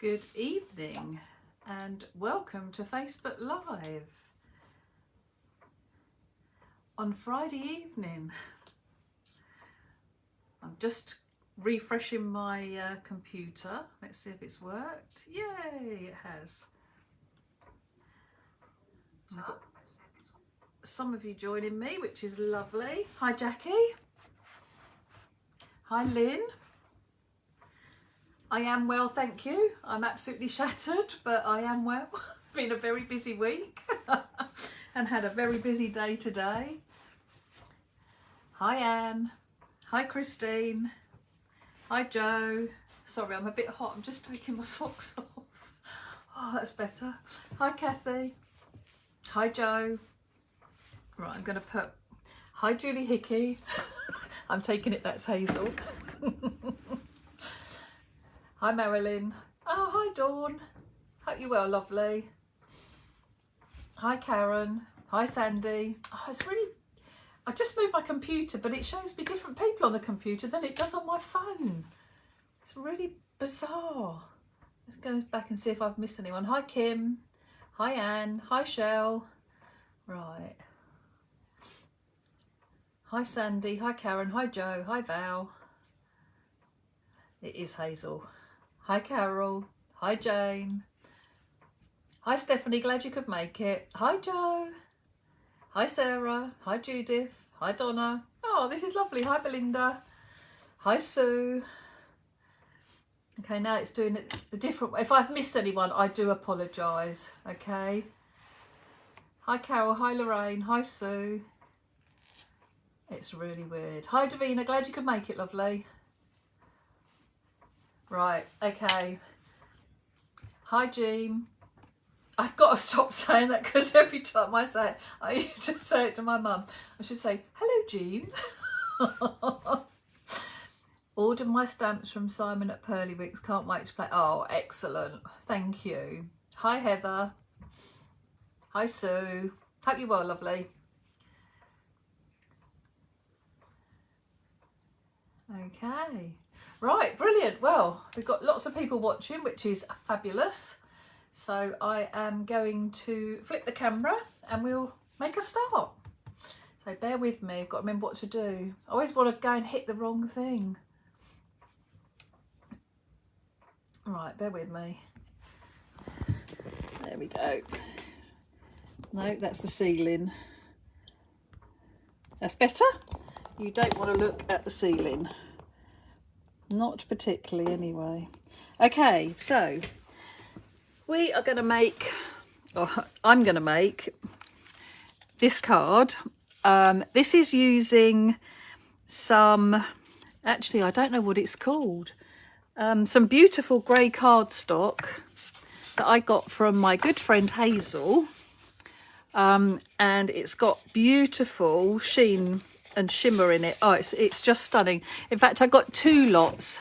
Good evening and welcome to Facebook Live on Friday evening. I'm just refreshing my computer. Let's see if it's worked. Yay, it has. I've got some of you joining me, which is lovely. Hi Jackie. Hi Lynn. I am well, thank you. I'm absolutely shattered, but I am well. It's been a very busy week and had a very busy day today. Hi Anne. Hi Christine. Hi Joe. Sorry, I'm a bit hot. I'm just taking my socks off. Oh, that's better. Hi Kathy. Hi Joe. Right, I'm going to put... Hi Julie Hickey. I'm taking it that's Hazel. Hi Marilyn. Oh, hi Dawn. Hope you're well, lovely. Hi Karen. Hi Sandy. Oh, it's really... I just moved my computer, but it shows me different people on the computer than it does on my phone. It's really bizarre. Let's go back and see if I've missed anyone. Hi Kim. Hi Anne. Hi Shell. Right. Hi Sandy. Hi Karen. Hi Joe. Hi Val. It is Hazel. Hi Carol. Hi Jane. Hi Stephanie, glad you could make it. Hi Joe. Hi Sarah. Hi Judith. Hi Donna. Oh, this is lovely. Hi Belinda. Hi Sue. Okay, now it's doing it the different way. If I've missed anyone, I do apologise. Okay. Hi Carol. Hi Lorraine. Hi Sue. It's really weird. Hi Davina, glad you could make it, lovely. Right, okay. Hi Jean. I've got to stop saying that because every time I say it, I used to say it to my mum. I should say, hello Jean. Ordered my stamps from Simon at Pearlywicks. Can't wait to play. Oh, excellent. Thank you. Hi Heather. Hi Sue. Hope you're well, lovely. Okay. Right, brilliant. Well, we've got lots of people watching, which is fabulous. So I am going to flip the camera and we'll make a start. So bear with me, I've got to remember what to do. I always want to go and hit the wrong thing. Right, bear with me. There we go. No, that's the ceiling. That's better. You don't want to look at the ceiling. Not particularly anyway. Okay, so we are going to make, or I'm going to make this card. This is using some, actually I don't know what it's called, some beautiful grey cardstock that I got from my good friend Hazel, and it's got beautiful sheen and shimmer in it. Oh, it's just stunning. In fact, I got two lots.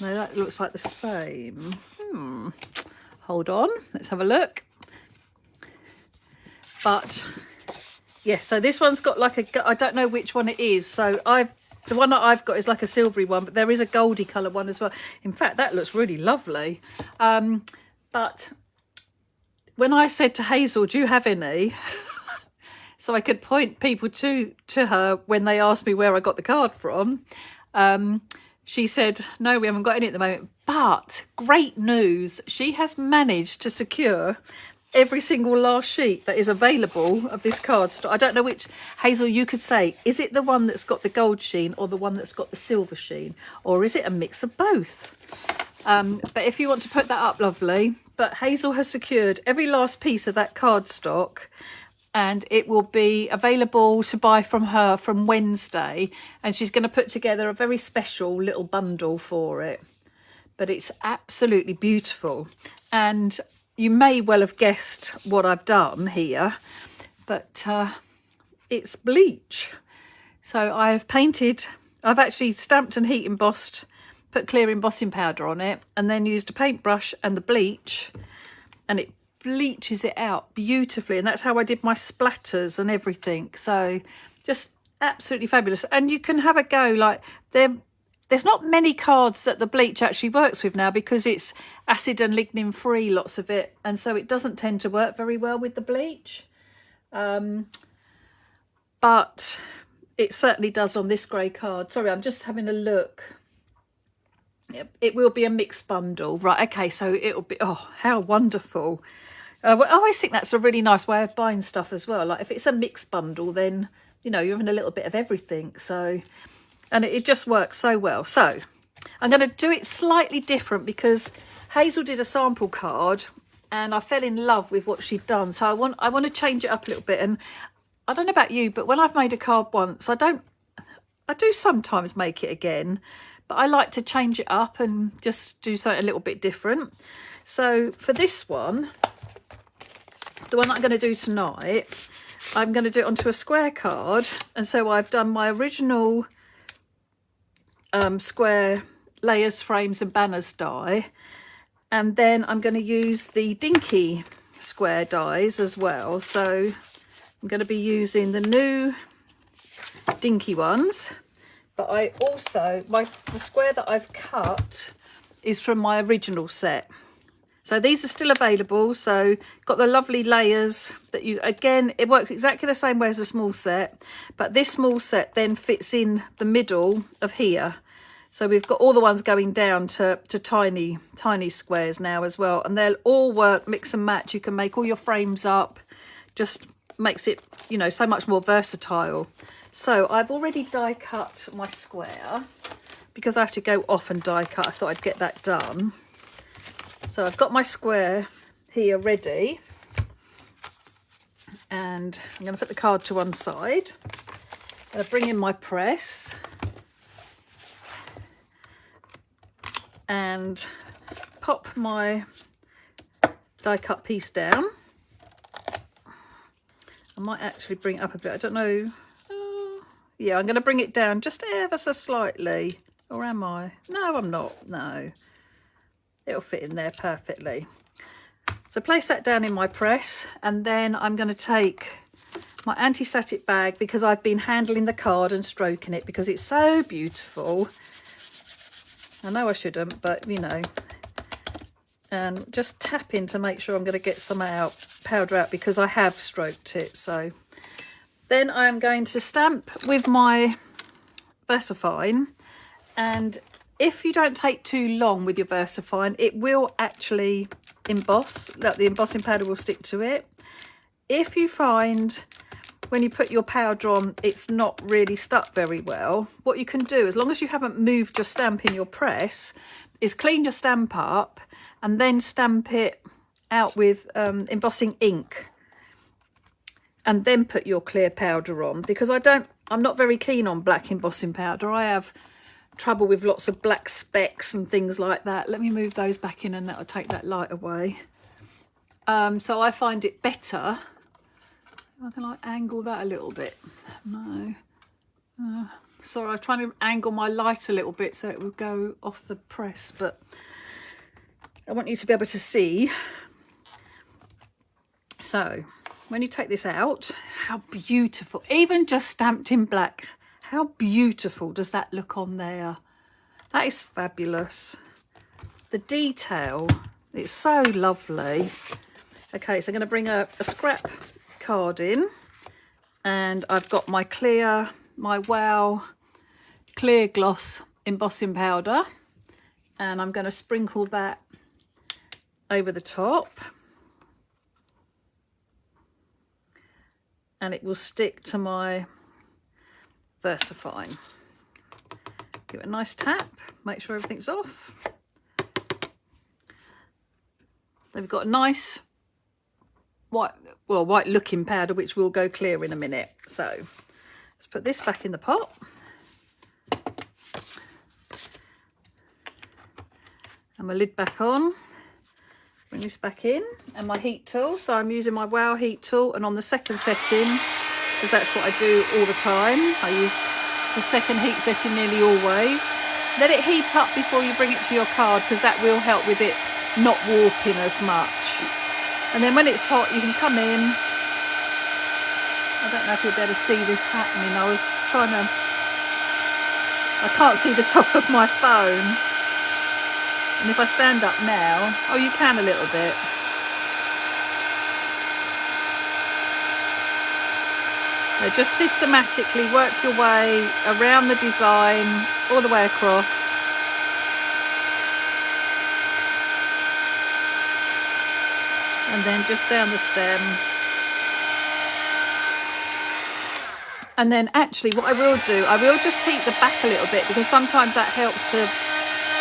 No, that looks like the same. Hold on, let's have a look. But yes, so this one's got like a, I don't know which one it is. So the one that I've got is like a silvery one, but there is a goldy colour one as well. In fact, that looks really lovely. But when I said to Hazel, do you have any? So I could point people to her when they asked me where I got the card from. She said, no, we haven't got any at the moment. But great news, she has managed to secure every single last sheet that is available of this card stock. I don't know which, Hazel, you could say, is it the one that's got the gold sheen or the one that's got the silver sheen? Or is it a mix of both? But if you want to put that up, lovely. But Hazel has secured every last piece of that card stock, and it will be available to buy from her from Wednesday. And she's going to put together a very special little bundle for it. But it's absolutely beautiful. And you may well have guessed what I've done here, but it's bleach. So I've actually stamped and heat embossed, put clear embossing powder on it, and then used a paintbrush and the bleach, and it bleaches it out beautifully. And that's how I did my splatters and everything. So just absolutely fabulous. And you can have a go, like there's not many cards that the bleach actually works with now because it's acid and lignin free, lots of it, and so it doesn't tend to work very well with the bleach. But it certainly does on this grey card. Sorry, I'm just having a look. It will be a mixed bundle. Right, okay, so it'll be, oh, how wonderful. Well, I always think that's a really nice way of buying stuff as well. Like if it's a mixed bundle, then, you know, you're having a little bit of everything. So, and it just works so well. So I'm going to do it slightly different because Hazel did a sample card and I fell in love with what she'd done. So I want to change it up a little bit. And I don't know about you, but when I've made a card once, I do sometimes make it again, but I like to change it up and just do something a little bit different. So for this one, the one that I'm going to do tonight, I'm going to do it onto a square card. And so I've done my original square layers, frames and banners die. And then I'm going to use the Dinky square dies as well. So I'm going to be using the new Dinky ones. But I also, the square that I've cut is from my original set. So these are still available. So got the lovely layers that you, again, it works exactly the same way as a small set. But this small set then fits in the middle of here. So we've got all the ones going down to tiny squares now as well. And they'll all work, mix and match. You can make all your frames up. Just makes it, you know, so much more versatile. So I've already die cut my square because I have to go off and die cut. I thought I'd get that done. So I've got my square here ready. And I'm going to put the card to one side. I'm going to bring in my press. And pop my die cut piece down. I might actually bring it up a bit. I don't know. Yeah, I'm going to bring it down just ever so slightly. Or am I? No, I'm not. No. It'll fit in there perfectly. So place that down in my press. And then I'm going to take my anti-static bag because I've been handling the card and stroking it because it's so beautiful. I know I shouldn't, but, you know. And just tap in to make sure I'm going to get some powder out because I have stroked it. So then I'm going to stamp with my VersaFine, and if you don't take too long with your VersaFine, it will actually emboss, like the embossing powder will stick to it. If you find when you put your powder on it's not really stuck very well, what you can do, as long as you haven't moved your stamp in your press, is clean your stamp up and then stamp it out with embossing ink. And then put your clear powder on, because I'm not very keen on black embossing powder. I have trouble with lots of black specks and things like that. Let me move those back in and that'll take that light away. So I find it better. I can like angle that a little bit. No. Sorry, I'm trying to angle my light a little bit so it will go off the press, but I want you to be able to see. So when you take this out, how beautiful, even just stamped in black, how beautiful does that look on there? That is fabulous. The detail, it's so lovely. Okay, so I'm going to bring a scrap card in, and I've got my Wow clear gloss embossing powder, and I'm going to sprinkle that over the top. And it will stick to my VersaFine. Give it a nice tap, make sure everything's off. Then we've got a nice white looking powder, which will go clear in a minute. So let's put this back in the pot. And my lid back on. Bring this back in, and my heat tool. So I'm using my Wow heat tool, and on the second setting, because that's what I do all the time, I use the second heat setting nearly always. Let it heat up before you bring it to your card, because that will help with it not warping as much. And then when it's hot, you can come in. I don't know if you'll be able to see this happening. I was trying to I can't see the top of my phone. And if I stand up now, oh, you can a little bit. So just systematically work your way around the design, all the way across. And then just down the stem. And then actually what I will do, I will just heat the back a little bit, because sometimes that helps to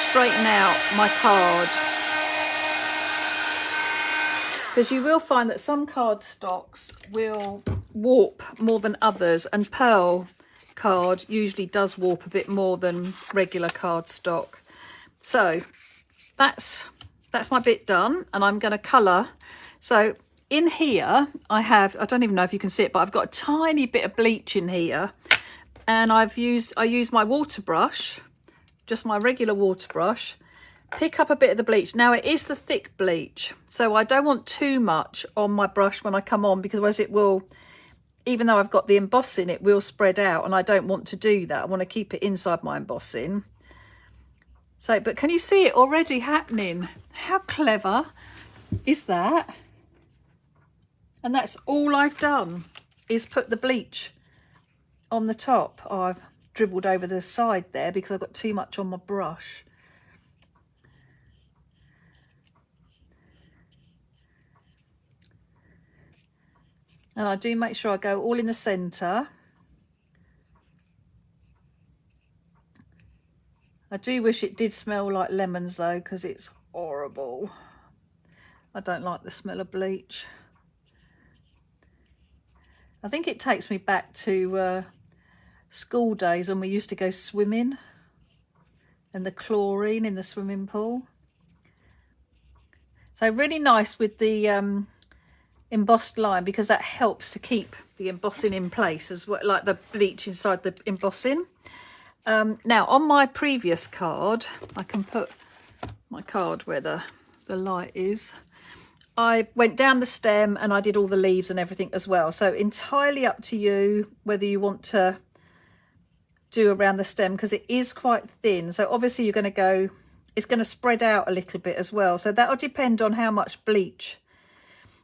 straighten out my card. Because you will find that some card stocks will warp more than others, and pearl card usually does warp a bit more than regular card stock. So that's my bit done, and I'm going to colour. So in here I have, I don't even know if you can see it, but I've got a tiny bit of bleach in here, and I use my water brush, just my regular water brush, pick up a bit of the bleach. Now it is the thick bleach, so I don't want too much on my brush when I come on, because otherwise it will, even though I've got the embossing, it will spread out, and I don't want to do that. I want to keep it inside my embossing. So, but can you see it already happening? How clever is that? And that's all I've done, is put the bleach on the top. Oh, I've dribbled over the side there because I've got too much on my brush. And I do make sure I go all in the centre. I do wish it did smell like lemons though, because it's horrible. I don't like the smell of bleach. I think it takes me back to school days when we used to go swimming, and the chlorine in the swimming pool. So really nice with the embossed line, because that helps to keep the embossing in place as well, like the bleach inside the embossing. Now on my previous card, I can put my card where the light is. I went down the stem and I did all the leaves and everything as well. So entirely up to you whether you want to do around the stem, because it is quite thin. So obviously you're going to go, it's going to spread out a little bit as well. So that'll depend on how much bleach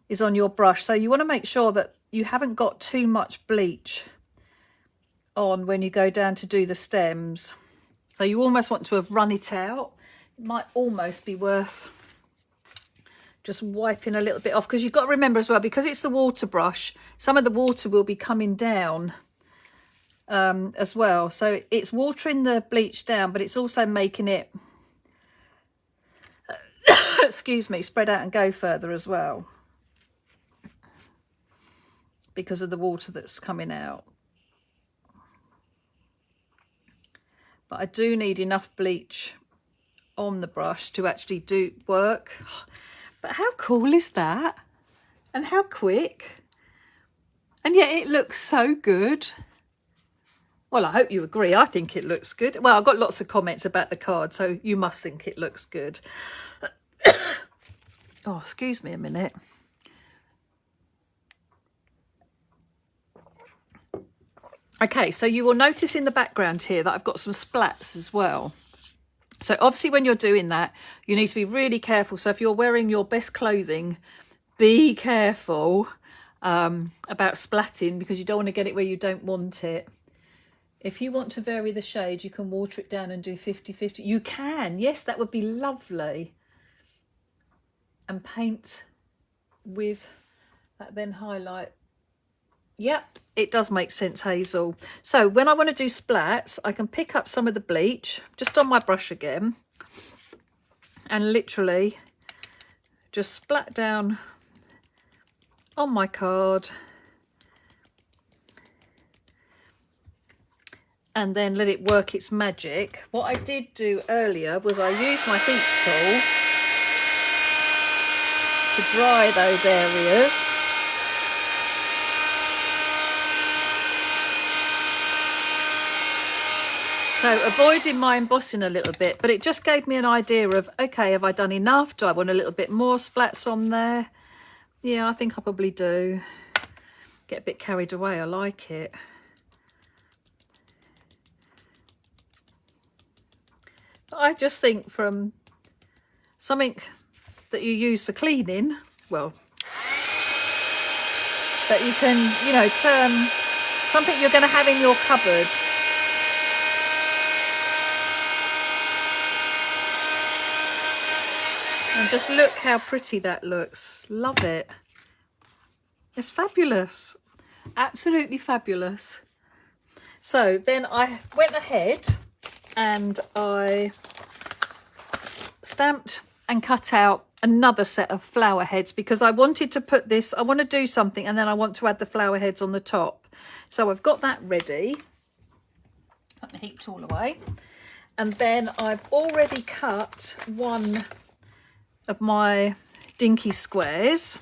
is on your brush. So you want to make sure that you haven't got too much bleach on when you go down to do the stems. So you almost want to have run it out. It might almost be worth just wiping a little bit off, because you've got to remember as well, because it's the water brush, some of the water will be coming down as well. So it's watering the bleach down, but it's also making it excuse me, spread out and go further as well, because of the water that's coming out. But I do need enough bleach on the brush to actually do work. But how cool is that? And how quick? And yet it looks so good. Well, I hope you agree. I think it looks good. Well, I've got lots of comments about the card, so you must think it looks good. Oh, excuse me a minute. Okay, so you will notice in the background here that I've got some splats as well. So obviously when you're doing that, you need to be really careful. So if you're wearing your best clothing, be careful about splatting, because you don't want to get it where you don't want it. If you want to vary the shade, you can water it down and do 50-50. You can, yes, that would be lovely. And paint with that, then highlight. Yep, it does make sense, Hazel. So when I want to do splats, I can pick up some of the bleach just on my brush again and literally just splat down on my card, and then let it work its magic. What I did do earlier was I used my heat tool to dry those areas. So avoiding my embossing a little bit, but it just gave me an idea of, okay, have I done enough? Do I want a little bit more splats on there? Yeah, I think I probably do. Get a bit carried away, I like it. I just think from something that you use for cleaning, well, that you can, you know, turn something you're going to have in your cupboard. And just look how pretty that looks. Love it. It's fabulous. Absolutely fabulous. So then I went ahead and I stamped and cut out another set of flower heads because I wanted to put this, I want to do something and then I want to add the flower heads on the top. So I've got that ready. Put my heat tool away. And then I've already cut one of my dinky squares.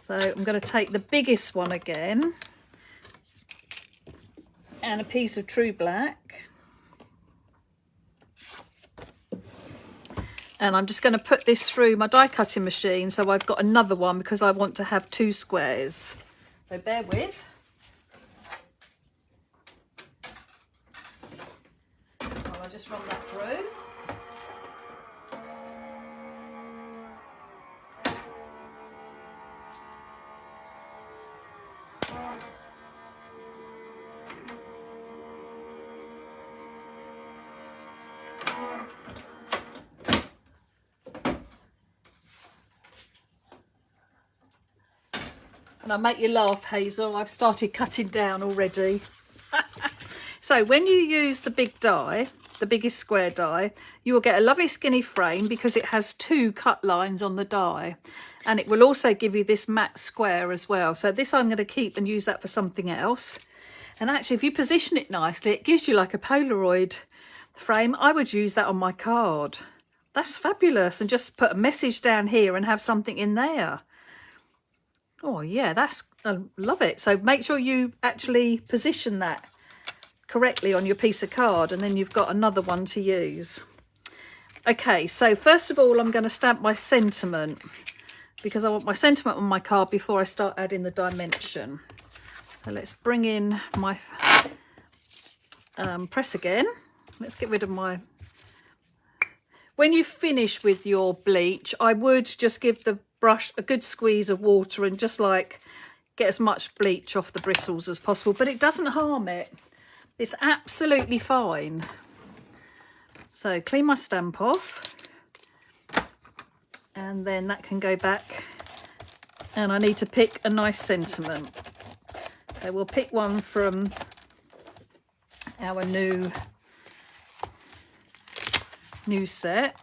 So I'm going to take the biggest one again and a piece of true black. And I'm just going to put this through my die cutting machine so I've got another one because I want to have 2 squares. So bear with. I'll just run that through. And I make you laugh, Hazel, I've started cutting down already. So when you use the big die, the biggest square die, you will get a lovely skinny frame because it has 2 cut lines on the die. And it will also give you this matte square as well. So this I'm going to keep and use that for something else. And actually, if you position it nicely, it gives you like a Polaroid frame. I would use that on my card. That's fabulous. And just put a message down here and have something in there. Oh yeah, I love it. So make sure you actually position that correctly on your piece of card and then you've got another one to use. Okay, so first of all, I'm going to stamp my sentiment because I want my sentiment on my card before I start adding the dimension. So let's bring in my press again. Let's get rid of my... When you finish with your bleach, I would just give the brush a good squeeze of water and just like get as much bleach off the bristles as possible, but it doesn't harm it. It's absolutely fine. So clean my stamp off and then that can go back, and I need to pick a nice sentiment. So we'll pick one from our new set.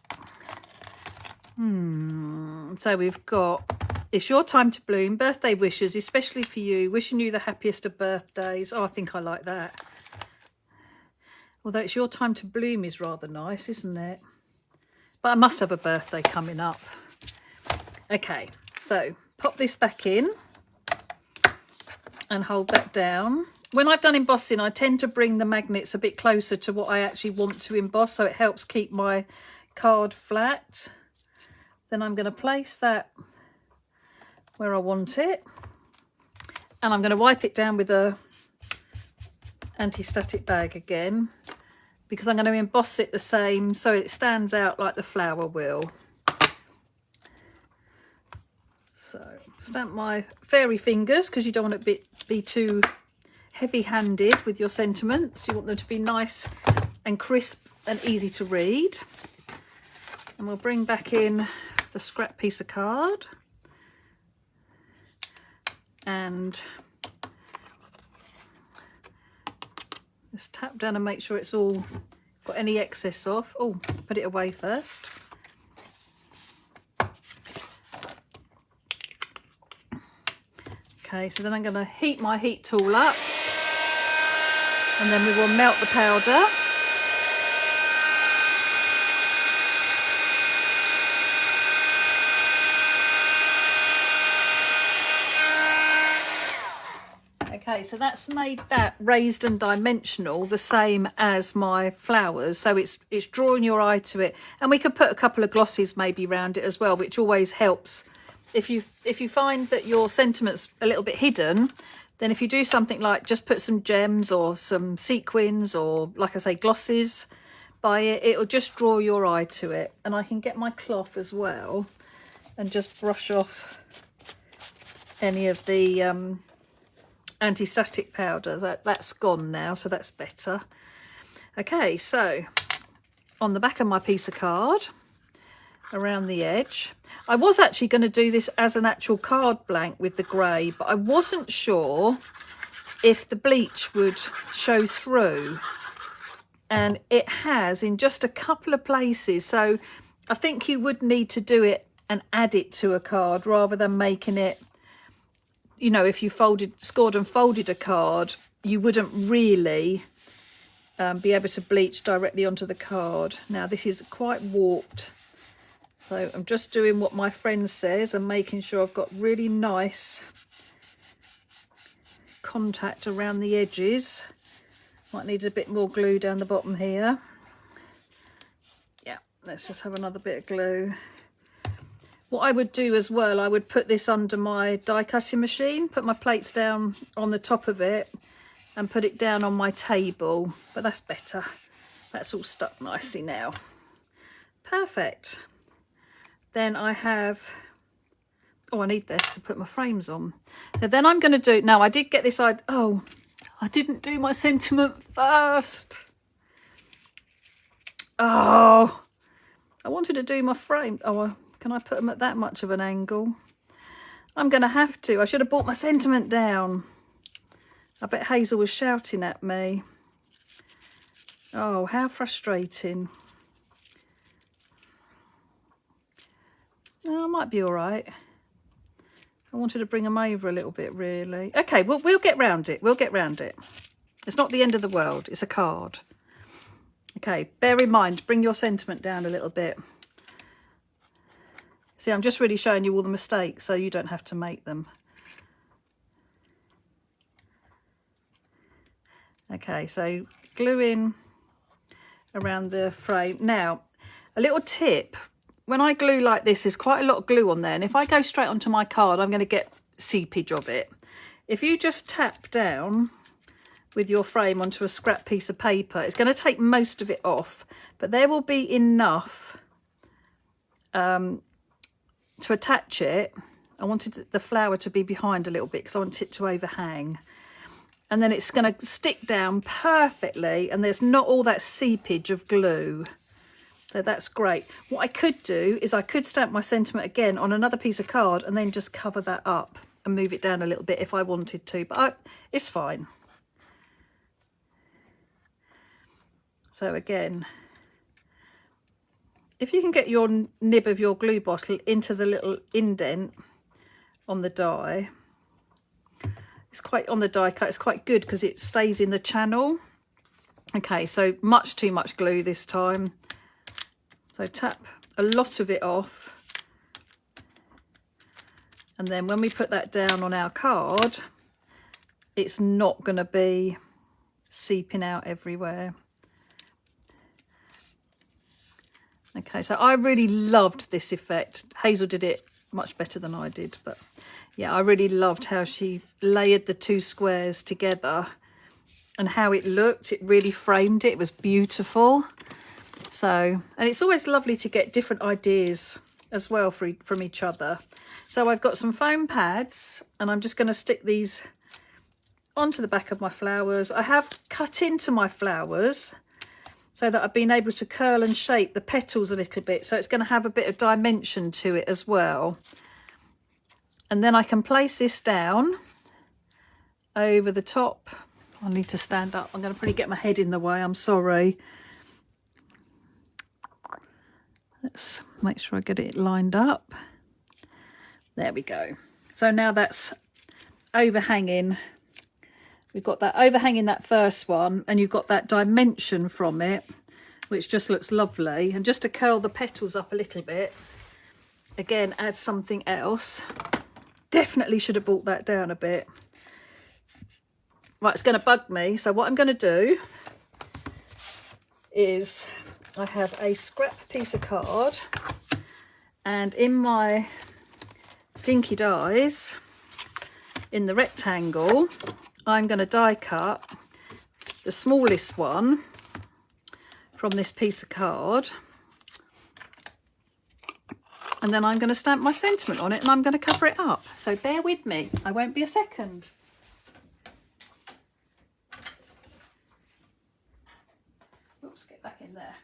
So we've got, it's your time to bloom, birthday wishes, especially for you, wishing you the happiest of birthdays. Oh, I think I like that. Although it's your time to bloom is rather nice, isn't it? But I must have a birthday coming up. Okay, so pop this back in and hold that down. When I've done embossing, I tend to bring the magnets a bit closer to what I actually want to emboss, so it helps keep my card flat. Then I'm going to place that where I want it. And I'm going to wipe it down with a anti-static bag again, because I'm going to emboss it the same so it stands out like the flower will. So stamp my fairy fingers because you don't want it to be too heavy-handed with your sentiments. You want them to be nice and crisp and easy to read. And we'll bring back in the scrap piece of card and just tap down and make sure it's all got any excess off. Oh, put it away first. Okay, so then I'm going to heat my heat tool up and then we will melt the powder. Okay, so that's made that raised and dimensional the same as my flowers, so it's drawing your eye to it. And we could put a couple of glosses maybe around it as well, which always helps. If you find that your sentiment's a little bit hidden, then if you do something like just put some gems or some sequins or, like I say, glosses, by it. It'll just draw your eye to it. And I can get my cloth as well and just brush off any of the anti-static powder. That's gone now, so that's better. Okay, so on the back of my piece of card, around the edge, I was actually going to do this as an actual card blank with the grey, but I wasn't sure if the bleach would show through, and it has in just a couple of places. So I think you would need to do it and add it to a card rather than making it, you know, if you scored and folded a card, you wouldn't really be able to bleach directly onto the card. Now this is quite warped, so I'm just doing what my friend says and making sure I've got really nice contact around the edges. Might need a bit more glue down the bottom here. Yeah, let's just have another bit of glue. What I would do as well, I would put this under my die cutting machine, put my plates down on the top of it and put it down on my table, but that's better. That's all stuck nicely now. Perfect. Then I have, oh, I need this to put my frames on. So then I'm going to do, now I did get this idea, oh, I didn't do my sentiment first. Oh, I wanted to do my frame. Oh, can I put them at that much of an angle? I'm going to have to. I should have brought my sentiment down. I bet Hazel was shouting at me. Oh, how frustrating. No, I might be all right. I wanted to bring them over a little bit, really. Okay, we'll get round it. We'll get round it. It's not the end of the world. It's a card. Okay, bear in mind, bring your sentiment down a little bit. See, I'm just really showing you all the mistakes so you don't have to make them. Okay, so glue in around the frame. Now, a little tip. When I glue like this, there's quite a lot of glue on there. And if I go straight onto my card, I'm going to get seepage of it. If you just tap down with your frame onto a scrap piece of paper, it's going to take most of it off. But there will be enough to attach it. I wanted the flower to be behind a little bit because I want it to overhang. And then it's going to stick down perfectly and there's not all that seepage of glue. So that's great. What I could do is I could stamp my sentiment again on another piece of card and then just cover that up and move it down a little bit if I wanted to, but it's fine. So again, if you can get your nib of your glue bottle into the little indent on the die, it's quite, on the die cut, it's quite good because it stays in the channel. Okay, so much too much glue this time. So tap a lot of it off. And then when we put that down on our card, it's not going to be seeping out everywhere. Okay, so I really loved this effect. Hazel did it much better than I did, but yeah, I really loved how she layered the two squares together and how it looked. It really framed it. It was beautiful. So, and it's always lovely to get different ideas as well from each other. So I've got some foam pads and I'm just going to stick these onto the back of my flowers. I have cut into my flowers so that I've been able to curl and shape the petals a little bit. So it's going to have a bit of dimension to it as well. And then I can place this down over the top. I need to stand up. I'm going to probably get my head in the way. I'm sorry. Let's make sure I get it lined up. There we go. So now that's overhanging. We've got that overhanging that first one, and you've got that dimension from it, which just looks lovely. And just to curl the petals up a little bit, again, add something else. Definitely should have brought that down a bit. Right, it's going to bug me. So what I'm going to do is I have a scrap piece of card, and in my dinky dies, in the rectangle, I'm going to die cut the smallest one from this piece of card. And then I'm going to stamp my sentiment on it and I'm going to cover it up. So bear with me, I won't be a second. Oops, get back in there.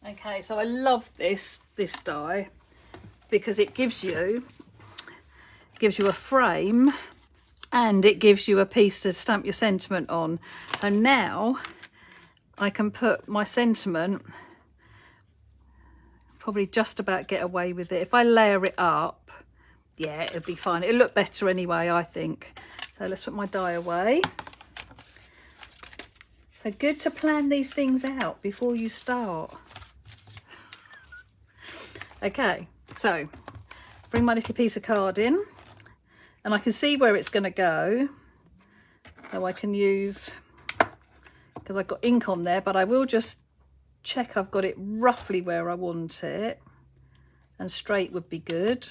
Okay, so I love this die because it gives you a frame and it gives you a piece to stamp your sentiment on. So now I can put my sentiment, probably just about get away with it. If I layer it up, yeah, it'll be fine. It'll look better anyway, I think. So let's put my die away. So good to plan these things out before you start. Okay, so bring my little piece of card in and I can see where it's going to go. So I can use, because I've got ink on there, but I will just check I've got it roughly where I want it, and straight would be good.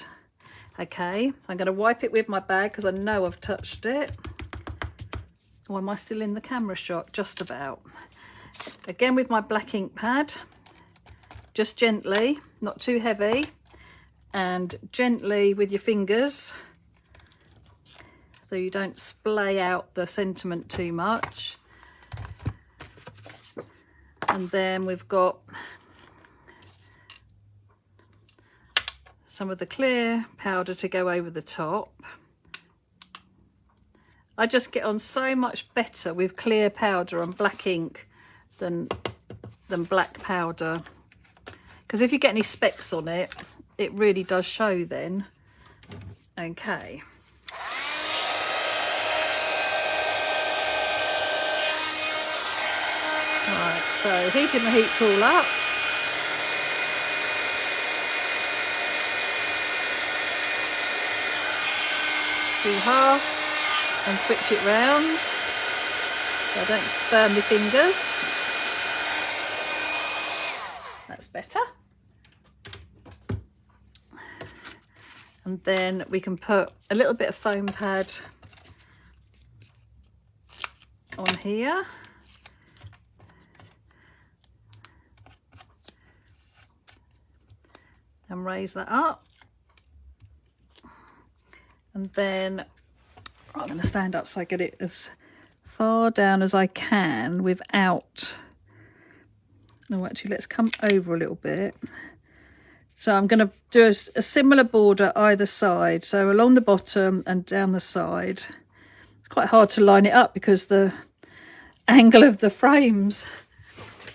Okay, so I'm going to wipe it with my bag because I know I've touched it. Or am I still in the camera shot? Just about. Again with my black ink pad, just gently, not too heavy, and gently with your fingers so you don't splay out the sentiment too much. And then we've got some of the clear powder to go over the top. I just get on so much better with clear powder and black ink than black powder, because if you get any specks on it, it really does show then. Okay. Right, so heating the heat tool up. Do half and switch it round so I don't burn my fingers. That's better. And then we can put a little bit of foam pad on here. And raise that up. And then I'm going to stand up so I get it as far down as I can without... No, actually, let's come over a little bit. So I'm going to do a similar border either side. So along the bottom and down the side. It's quite hard to line it up because the angle of the frames.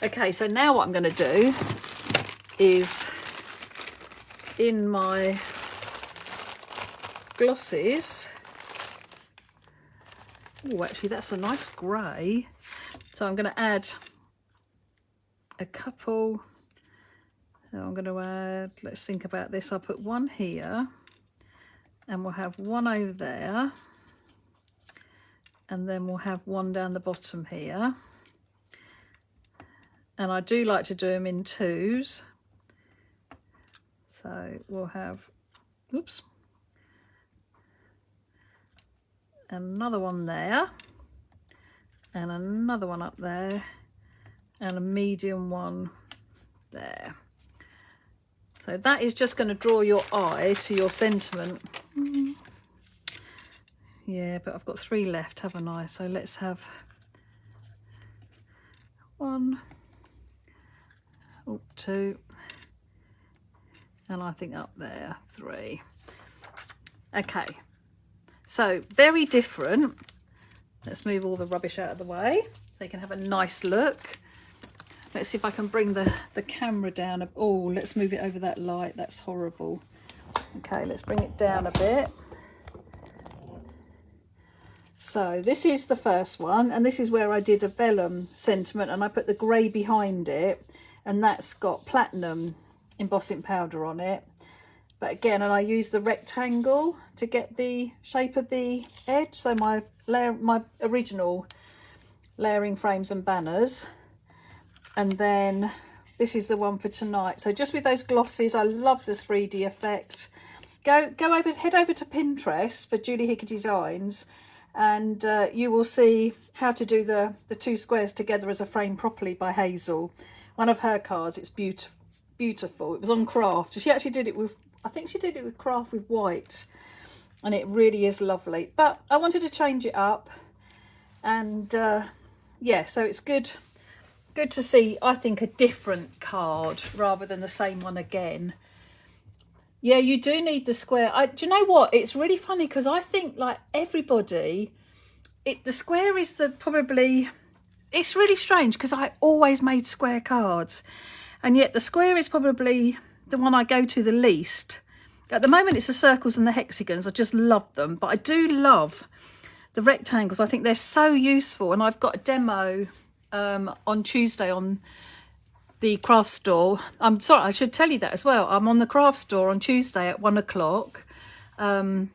Okay, so now what I'm going to do is in my glosses. Oh, actually, that's a nice grey. So I'm going to add a couple. So I'm going to add, let's think about this. I'll put one here and we'll have one over there. And then we'll have one down the bottom here. And I do like to do them in twos. So we'll have, oops, another one there, and another one up there, and a medium one there. So that is just going to draw your eye to your sentiment. Yeah, but I've got 3 left, haven't I? So let's have 1, 2, and I think up there 3. Okay, so very different. Let's move all the rubbish out of the way so you can have a nice look. Let's see if I can bring the camera down. Oh, let's move it over that light. That's horrible. Okay, let's bring it down a bit. So this is the first one, and this is where I did a vellum sentiment and I put the grey behind it, and that's got platinum embossing powder on it. But again, and I use the rectangle to get the shape of the edge. So my original layering frames and banners. And then this is the one for tonight. So just with those glosses, I love the 3D effect. Head over to Pinterest for Julie Hickey Designs, and you will see how to do the two squares together as a frame properly by Hazel. One of her cards. It's beautiful. It was on craft. She actually did it with, I think she did it with craft with white, and it really is lovely. But I wanted to change it up, and yeah, so it's good to see, I think, a different card rather than the same one again. Yeah, you do need the square. Do you know what? It's really funny because I think, like, everybody, the square is it's really strange because I always made square cards, and yet the square is probably the one I go to the least. At the moment, it's the circles and the hexagons. I just love them, but I do love the rectangles. I think they're so useful, and I've got a demo on Tuesday on the craft store. I'm sorry, I should tell you that as well. I'm on the craft store on Tuesday at 1 o'clock. And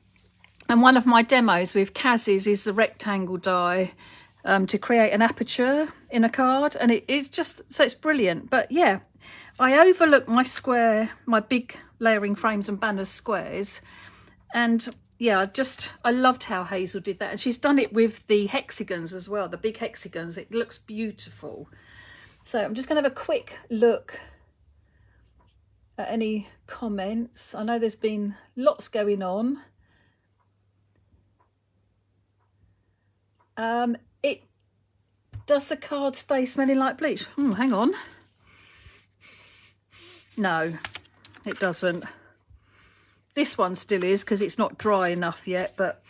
one of my demos with Kaz's is the rectangle die to create an aperture in a card. And it's just, so it's brilliant. But yeah, I overlook my big layering frames and banners squares. And yeah, I loved how Hazel did that. And she's done it with the hexagons as well, the big hexagons. It looks beautiful. So I'm just going to have a quick look at any comments. I know there's been lots going on. Does the card stay smelling like bleach? Hang on. No, it doesn't. This one still is because it's not dry enough yet, but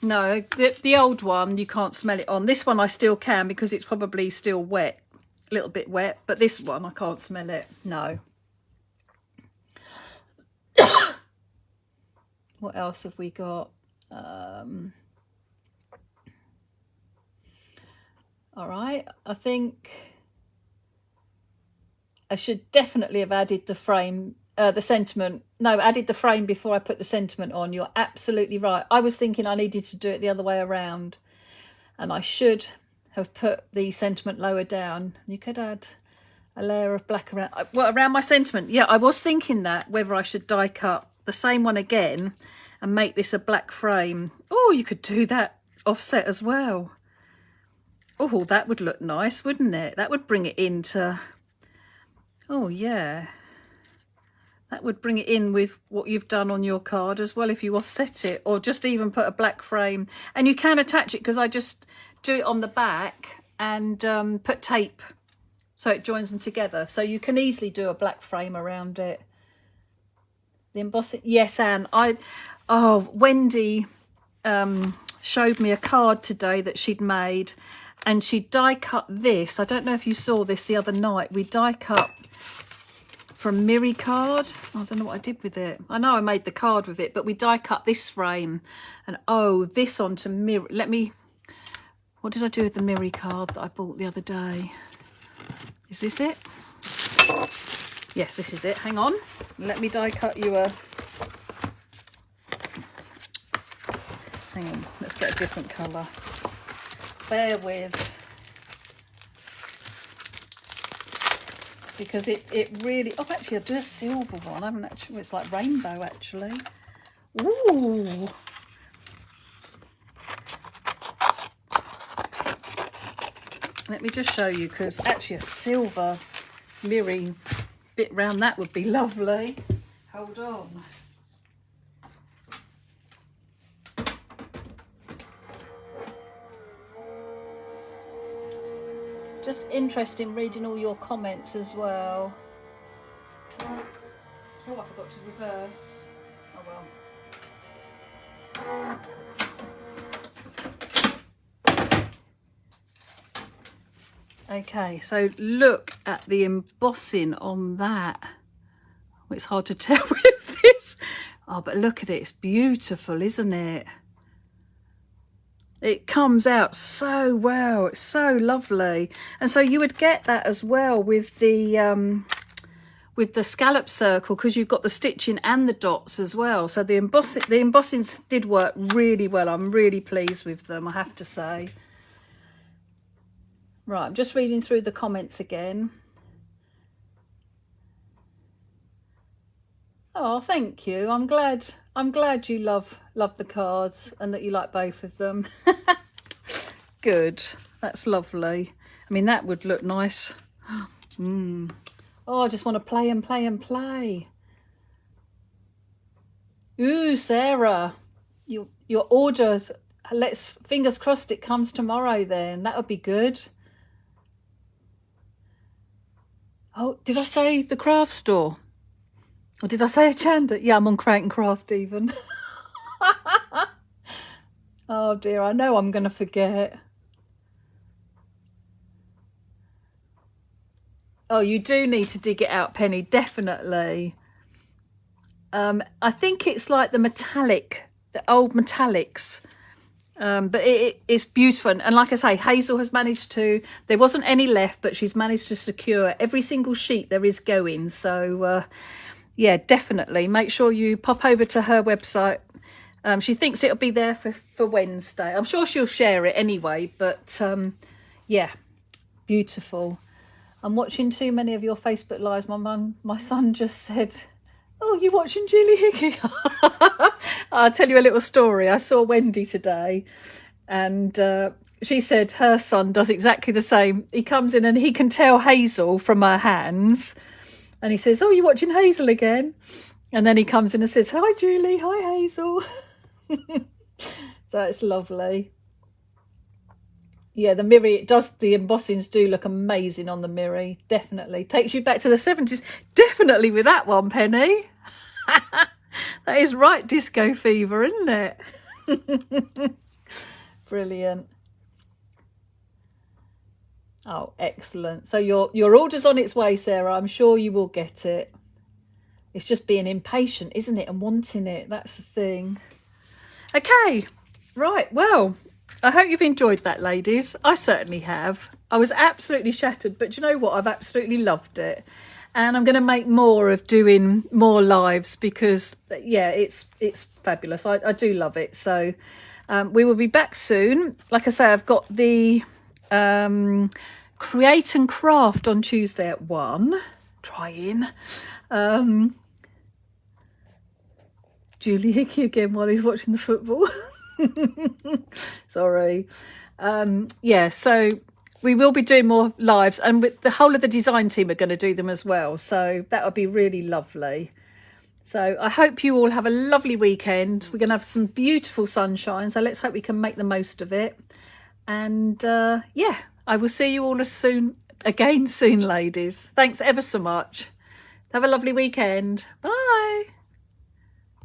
no, the old one you can't smell it on. This one I still can because it's probably still wet. A little bit wet, but this one I can't smell it. No. What else have we got? All right, I think I should definitely have added the frame, the sentiment. No, added the frame before I put the sentiment on. You're absolutely right. I was thinking I needed to do it the other way around, and I should have put the sentiment lower down. You could add a layer of black around my sentiment. Yeah, I was thinking that, whether I should die cut the same one again and make this a black frame. Oh, you could do that offset as well. Oh, that would look nice, wouldn't it? That would bring it into, oh yeah, that would bring it in with what you've done on your card as well if you offset it, or just even put a black frame. And you can attach it, because I just do it on the back and put tape so it joins them together. So you can easily do a black frame around it. The embossing, yes, Anne. Wendy showed me a card today that she'd made, and she die cut this. I don't know if you saw this the other night. We die cut from Miri card. I don't know what I did with it. I know I made the card with it, but we die cut this frame, and this onto Miri. What did I do with the Miri card that I bought the other day? Is this it? Yes, this is it. Hang on. Let me die cut you a... Hang on. Let's get a different colour. Bear with. Because it really... Oh, actually, I do a silver one. I haven't actually... It's like rainbow, actually. Ooh. Let me just show you, because actually a silver Miri bit round that would be lovely. Hold on. Just interesting reading all your comments as well. Oh, I forgot to reverse. Oh well. Okay, so look at the embossing on that. Oh, it's hard to tell with this. Oh, but look at it. It's beautiful, isn't it? It comes out so well. It's so lovely. And so you would get that as well with the with the scallop circle, because you've got the stitching and the dots as well. So the embossings did work really well. I'm really pleased with them, I have to say. Right, I'm just reading through the comments again. Oh, thank you. I'm glad you love the cards and that you like both of them. Good. That's lovely. I mean, that would look nice. Oh, I just want to play and play and play. Ooh, Sarah, your orders. Fingers crossed it comes tomorrow then. That would be good. Oh, did I say the craft store? Or did I say a Chanda? Yeah, I'm on Create and Craft even. Oh dear, I know I'm going to forget. Oh, you do need to dig it out, Penny, definitely. I think it's like the old metallics. But it's beautiful. And like I say, Hazel has managed to, there wasn't any left, but she's managed to secure every single sheet there is going. So, yeah, definitely. Make sure you pop over to her website. She thinks it'll be there for Wednesday. I'm sure she'll share it anyway, but yeah, beautiful. I'm watching too many of your Facebook lives. My son just said, oh, you watching Julie Hickey? I'll tell you a little story. I saw Wendy today, and she said her son does exactly the same. He comes in and he can tell Hazel from her hands, and he says, oh, you watching Hazel again? And then he comes in and says, hi, Julie. Hi, Hazel. So it's lovely. Yeah, the mirror, the embossings do look amazing on the mirror. Definitely. Takes you back to the 70s. Definitely with that one, Penny. That is right disco fever, isn't it? Brilliant. Oh, excellent. So your order's on its way, Sarah. I'm sure you will get it. It's just being impatient, isn't it? And wanting it. That's the thing. Okay. Right. Well, I hope you've enjoyed that, ladies. I certainly have. I was absolutely shattered, but you know what? I've absolutely loved it. And I'm going to make more of doing more lives because, yeah, it's fabulous. I do love it. So we will be back soon. Like I say, I've got the Create and Craft on Tuesday at 1. Trying. Julie Hickey again while he's watching the football. Sorry. Yeah, so we will be doing more lives, and with the whole of the design team are going to do them as well, so that would be really lovely. So I hope you all have a lovely weekend. We're going to have some beautiful sunshine, so let's hope we can make the most of it. And yeah, I will see you all soon, ladies. Thanks ever so much. Have a lovely weekend. Bye.